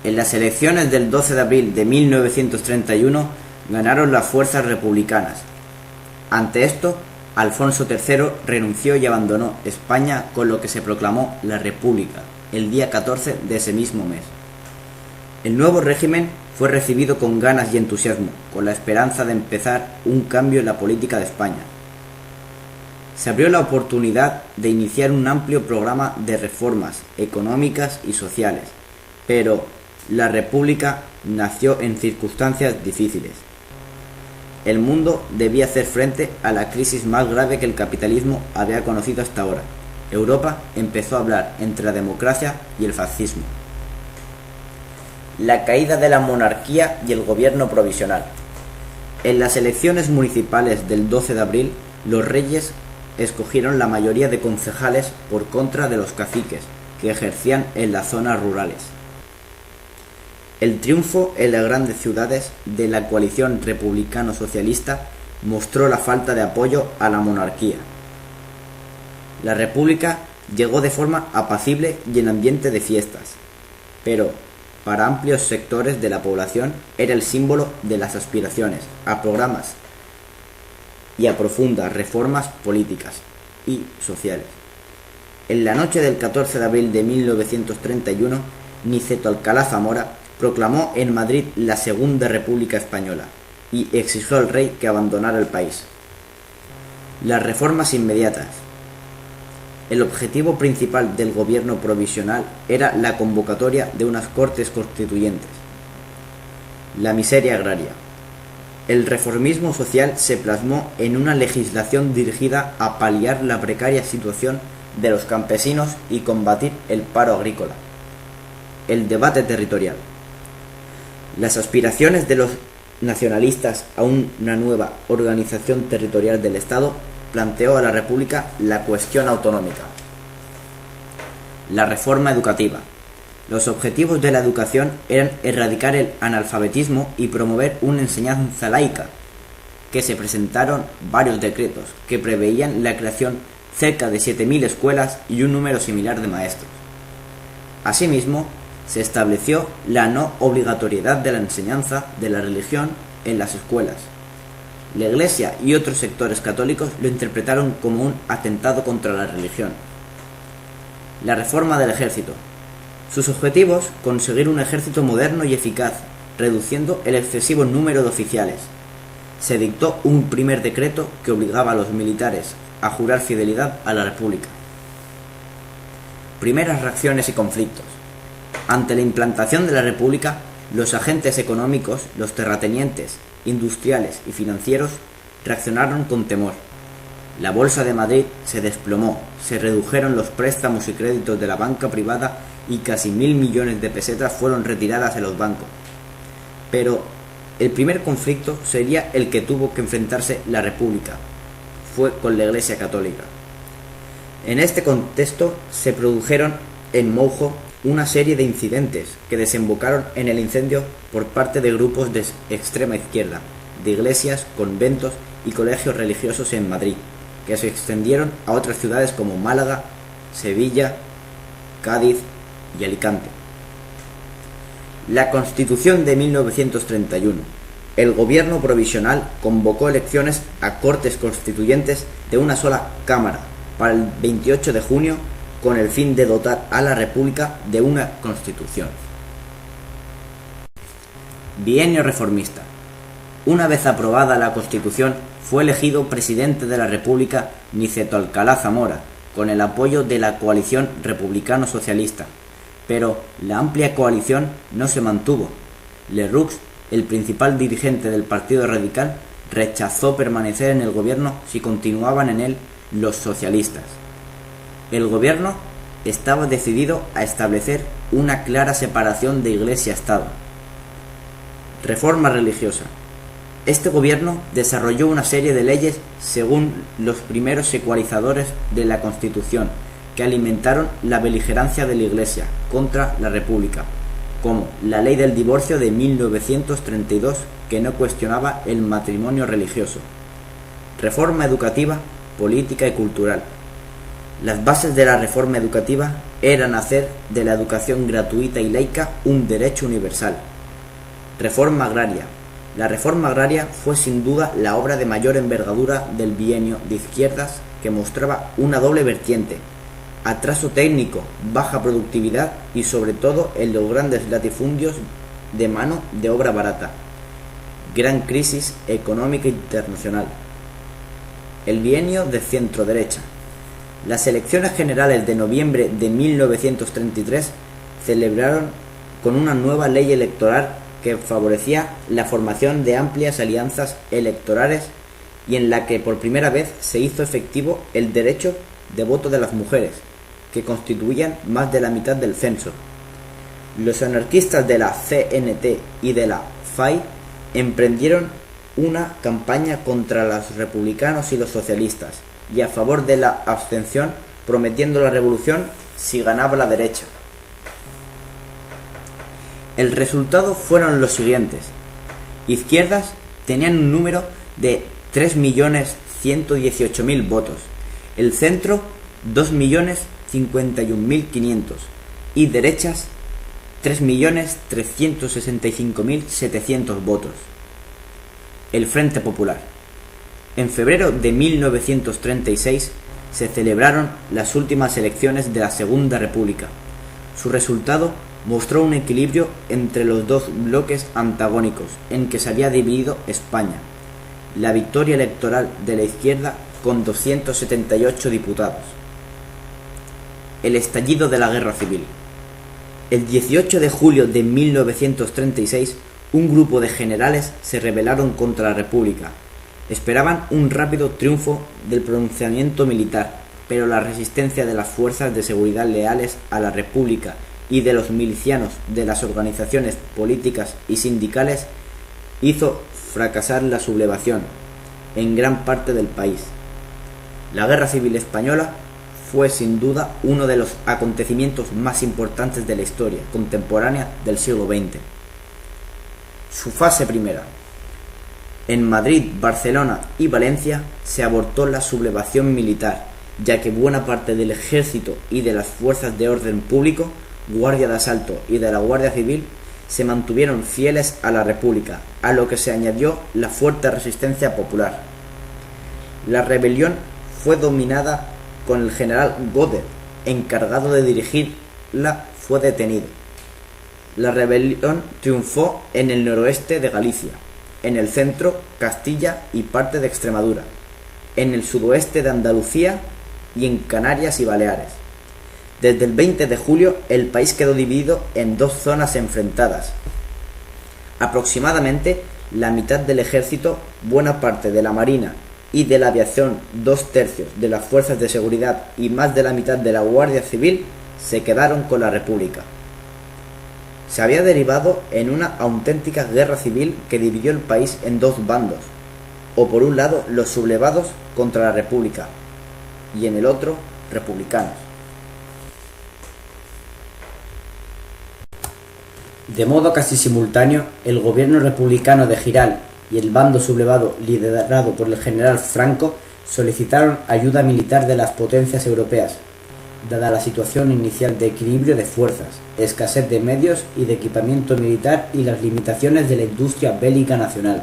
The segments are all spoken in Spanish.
En las elecciones del 12 de abril de 1931 ganaron las fuerzas republicanas. Ante esto, Alfonso III renunció y abandonó España, con lo que se proclamó la República el día 14 de ese mismo mes. El nuevo régimen fue recibido con ganas y entusiasmo, con la esperanza de empezar un cambio en la política de España. Se abrió la oportunidad de iniciar un amplio programa de reformas económicas y sociales, pero la República nació en circunstancias difíciles. El mundo debía hacer frente a la crisis más grave que el capitalismo había conocido hasta ahora. Europa empezó a hablar entre la democracia y el fascismo. La caída de la monarquía y el gobierno provisional. En las elecciones municipales del 12 de abril, los reyes escogieron la mayoría de concejales por contra de los caciques, que ejercían en las zonas rurales. El triunfo en las grandes ciudades de la coalición republicano-socialista mostró la falta de apoyo a la monarquía. La República llegó de forma apacible y en ambiente de fiestas, pero para amplios sectores de la población era el símbolo de las aspiraciones a programas y a profundas reformas políticas y sociales. En la noche del 14 de abril de 1931, Niceto Alcalá Zamora proclamó en Madrid la Segunda República Española y exigió al rey que abandonara el país. Las reformas inmediatas. El objetivo principal del gobierno provisional era la convocatoria de unas Cortes Constituyentes. La miseria agraria. El reformismo social se plasmó en una legislación dirigida a paliar la precaria situación de los campesinos y combatir el paro agrícola. El debate territorial. Las aspiraciones de los nacionalistas a una nueva organización territorial del Estado planteó a la República la cuestión autonómica. La reforma educativa. Los objetivos de la educación eran erradicar el analfabetismo y promover una enseñanza laica, que se presentaron varios decretos que preveían la creación cerca de 7.000 escuelas y un número similar de maestros. Asimismo, se estableció la no obligatoriedad de la enseñanza de la religión en las escuelas. La Iglesia y otros sectores católicos lo interpretaron como un atentado contra la religión. La reforma del ejército. Sus objetivos: conseguir un ejército moderno y eficaz, reduciendo el excesivo número de oficiales. Se dictó un primer decreto que obligaba a los militares a jurar fidelidad a la República. Primeras reacciones y conflictos. Ante la implantación de la República, los agentes económicos, los terratenientes, industriales y financieros reaccionaron con temor. La Bolsa de Madrid se desplomó, se redujeron los préstamos y créditos de la banca privada y casi 1.000 millones de pesetas fueron retiradas de los bancos. Pero el primer conflicto sería el que tuvo que enfrentarse la República. Fue con la Iglesia Católica. En este contexto se produjeron en Moujo una serie de incidentes que desembocaron en el incendio por parte de grupos de extrema izquierda, de iglesias, conventos y colegios religiosos en Madrid, que se extendieron a otras ciudades como Málaga, Sevilla, Cádiz y Alicante. La Constitución de 1931. El gobierno provisional convocó elecciones a Cortes Constituyentes de una sola Cámara para el 28 de junio con el fin de dotar a la República de una Constitución. Bienio reformista. Una vez aprobada la Constitución, fue elegido presidente de la República Niceto Alcalá Zamora, con el apoyo de la coalición republicano-socialista. Pero la amplia coalición no se mantuvo. Lerroux, el principal dirigente del Partido Radical, rechazó permanecer en el gobierno si continuaban en él los socialistas. El gobierno estaba decidido a establecer una clara separación de Iglesia-Estado. Reforma religiosa. Este gobierno desarrolló una serie de leyes según los primeros ecualizadores de la Constitución, que alimentaron la beligerancia de la Iglesia contra la República, como la Ley del Divorcio de 1932, que no cuestionaba el matrimonio religioso. Reforma educativa, política y cultural. Las bases de la reforma educativa eran hacer de la educación gratuita y laica un derecho universal. Reforma agraria. La reforma agraria fue sin duda la obra de mayor envergadura del bienio de izquierdas, que mostraba una doble vertiente: atraso técnico, baja productividad y sobre todo en los grandes latifundios de mano de obra barata. Gran crisis económica internacional. El bienio de centro-derecha. Las elecciones generales de noviembre de 1933 celebraron con una nueva ley electoral que favorecía la formación de amplias alianzas electorales y en la que por primera vez se hizo efectivo el derecho de voto de las mujeres, que constituían más de la mitad del censo. Los anarquistas de la CNT y de la FAI emprendieron una campaña contra los republicanos y los socialistas y a favor de la abstención, prometiendo la revolución si ganaba la derecha. El resultado fueron los siguientes: izquierdas tenían un número de 3.118.000 votos, el centro 2.051.500 y derechas 3.365.700 votos. El Frente Popular. En febrero de 1936 se celebraron las últimas elecciones de la Segunda República. Su resultado mostró un equilibrio entre los dos bloques antagónicos en que se había dividido España. La victoria electoral de la izquierda con 278 diputados. El estallido de la Guerra Civil. El 18 de julio de 1936, un grupo de generales se rebelaron contra la República. Esperaban un rápido triunfo del pronunciamiento militar, pero la resistencia de las fuerzas de seguridad leales a la República y de los milicianos de las organizaciones políticas y sindicales hizo fracasar la sublevación en gran parte del país. La Guerra Civil Española fue sin duda uno de los acontecimientos más importantes de la historia contemporánea del siglo XX. Su fase primera. En Madrid, Barcelona y Valencia se abortó la sublevación militar, ya que buena parte del ejército y de las fuerzas de orden público, Guardia de Asalto y de la Guardia Civil, se mantuvieron fieles a la República, a lo que se añadió la fuerte resistencia popular. La rebelión fue dominada con el general Gödel, encargado de dirigirla, fue detenido. La rebelión triunfó en el noroeste de Galicia, en el centro, Castilla y parte de Extremadura, en el sudoeste de Andalucía y en Canarias y Baleares. Desde el 20 de julio el país quedó dividido en dos zonas enfrentadas. Aproximadamente la mitad del ejército, buena parte de la marina y de la aviación, 2/3 de las fuerzas de seguridad y más de la mitad de la Guardia Civil se quedaron con la República. Se había derivado en una auténtica guerra civil que dividió el país en dos bandos, o por un lado los sublevados contra la República y en el otro republicanos. De modo casi simultáneo, el gobierno republicano de Giral y el bando sublevado liderado por el general Franco solicitaron ayuda militar de las potencias europeas, dada la situación inicial de equilibrio de fuerzas, escasez de medios y de equipamiento militar y las limitaciones de la industria bélica nacional.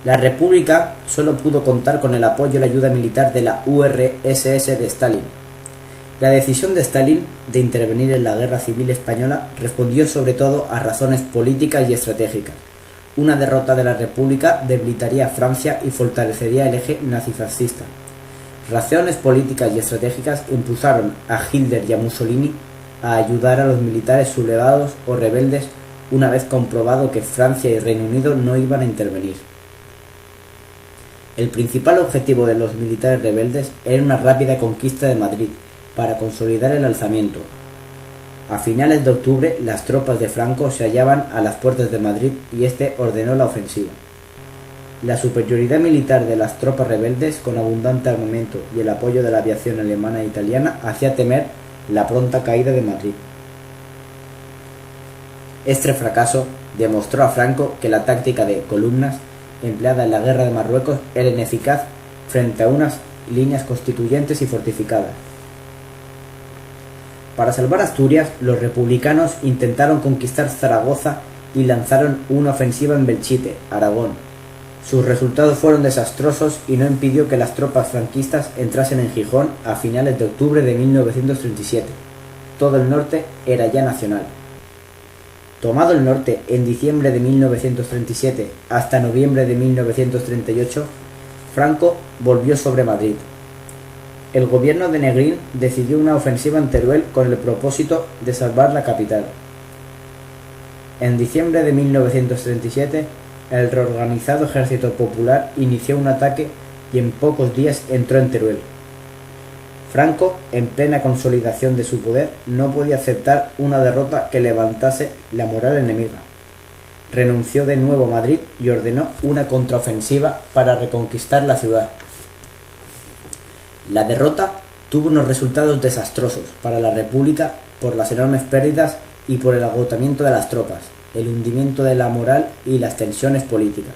La República solo pudo contar con el apoyo y la ayuda militar de la URSS de Stalin. La decisión de Stalin de intervenir en la Guerra Civil Española respondió sobre todo a razones políticas y estratégicas. Una derrota de la República debilitaría a Francia y fortalecería el eje nazifascista. Razones políticas y estratégicas impulsaron a Hitler y a Mussolini a ayudar a los militares sublevados o rebeldes una vez comprobado que Francia y Reino Unido no iban a intervenir. El principal objetivo de los militares rebeldes era una rápida conquista de Madrid para consolidar el alzamiento. A finales de octubre, las tropas de Franco se hallaban a las puertas de Madrid y este ordenó la ofensiva. La superioridad militar de las tropas rebeldes, con abundante armamento y el apoyo de la aviación alemana e italiana, hacía temer la pronta caída de Madrid. Este fracaso demostró a Franco que la táctica de columnas empleada en la guerra de Marruecos era ineficaz frente a unas líneas constituyentes y fortificadas. Para salvar Asturias, los republicanos intentaron conquistar Zaragoza y lanzaron una ofensiva en Belchite, Aragón. Sus resultados fueron desastrosos y no impidió que las tropas franquistas entrasen en Gijón a finales de octubre de 1937. Todo el norte era ya nacional. Tomado el norte en diciembre de 1937 hasta noviembre de 1938, Franco volvió sobre Madrid. El gobierno de Negrín decidió una ofensiva en Teruel con el propósito de salvar la capital. En diciembre de 1937, el reorganizado Ejército Popular inició un ataque y en pocos días entró en Teruel. Franco, en plena consolidación de su poder, no podía aceptar una derrota que levantase la moral enemiga. Renunció de nuevo a Madrid y ordenó una contraofensiva para reconquistar la ciudad. La derrota tuvo unos resultados desastrosos para la República por las enormes pérdidas y por el agotamiento de las tropas, el hundimiento de la moral y las tensiones políticas.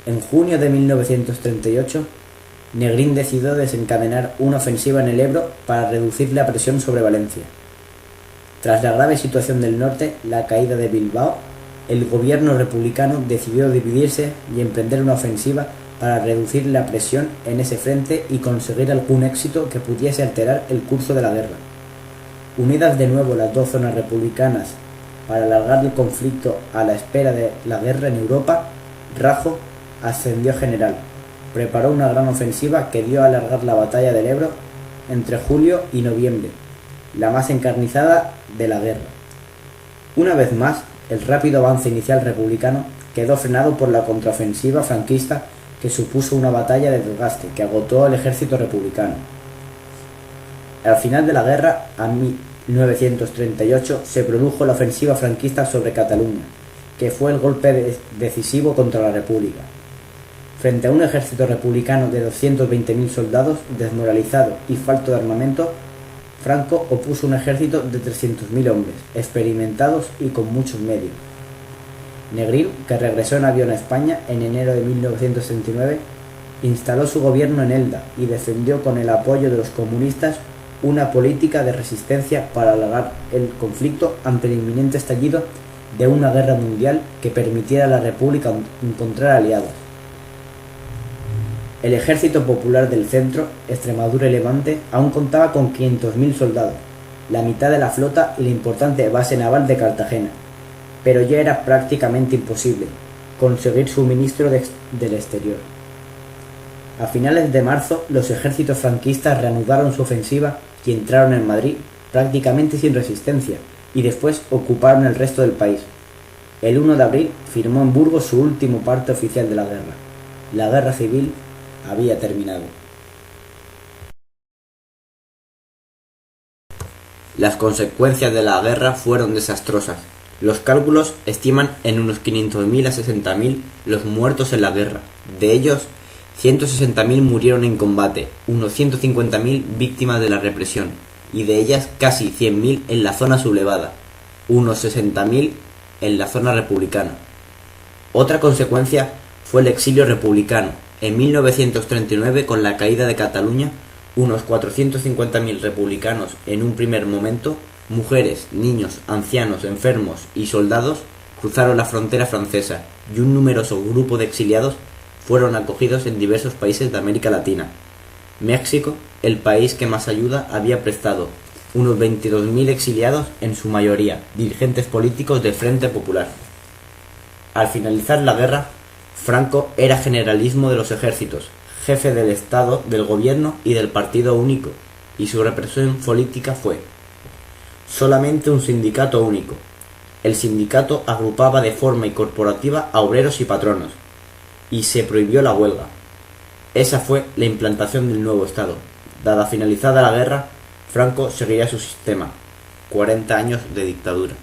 En junio de 1938, Negrín decidió desencadenar una ofensiva en el Ebro para reducir la presión sobre Valencia. Tras la grave situación del norte, la caída de Bilbao, el gobierno republicano decidió dividirse y emprender una ofensiva para reducir la presión en ese frente y conseguir algún éxito que pudiese alterar el curso de la guerra. Unidas de nuevo las dos zonas republicanas para alargar el conflicto a la espera de la guerra en Europa, Rajo ascendió a general. Preparó una gran ofensiva que dio a alargar la batalla del Ebro entre julio y noviembre, la más encarnizada de la guerra. Una vez más, el rápido avance inicial republicano quedó frenado por la contraofensiva franquista que supuso una batalla de desgaste que agotó al ejército republicano. Al final de la guerra, a 1938, se produjo la ofensiva franquista sobre Cataluña, que fue el golpe decisivo contra la República. Frente a un ejército republicano de 220.000 soldados, desmoralizado y falto de armamento, Franco opuso un ejército de 300.000 hombres, experimentados y con muchos medios. Negrín, que regresó en avión a España en enero de 1939, instaló su gobierno en Elda y defendió con el apoyo de los comunistas una política de resistencia para alargar el conflicto ante el inminente estallido de una guerra mundial que permitiera a la República encontrar aliados. El Ejército Popular del Centro, Extremadura y Levante aún contaba con 500.000 soldados, la mitad de la flota y la importante base naval de Cartagena, pero ya era prácticamente imposible conseguir suministro del exterior. A finales de marzo, los ejércitos franquistas reanudaron su ofensiva y entraron en Madrid prácticamente sin resistencia, y después ocuparon el resto del país. El 1 de abril firmó en Burgos su último parte oficial de la guerra. La guerra civil había terminado. Las consecuencias de la guerra fueron desastrosas. Los cálculos estiman en unos 500.000 a 60.000 los muertos en la guerra. De ellos, 160.000 murieron en combate, unos 150.000 víctimas de la represión, y de ellas casi 100.000 en la zona sublevada, unos 60.000 en la zona republicana. Otra consecuencia fue el exilio republicano. En 1939, con la caída de Cataluña, unos 450.000 republicanos en un primer momento, mujeres, niños, ancianos, enfermos y soldados cruzaron la frontera francesa y un numeroso grupo de exiliados fueron acogidos en diversos países de América Latina. México, el país que más ayuda había prestado, unos 22.000 exiliados, en su mayoría dirigentes políticos del Frente Popular. Al finalizar la guerra, Franco era generalísimo de los ejércitos, jefe del Estado, del gobierno y del partido único, y su represión política fue solamente un sindicato único. El sindicato agrupaba de forma incorporativa a obreros y patronos, y se prohibió la huelga. Esa fue la implantación del nuevo Estado. Dada finalizada la guerra, Franco seguiría su sistema. 40 años de dictadura.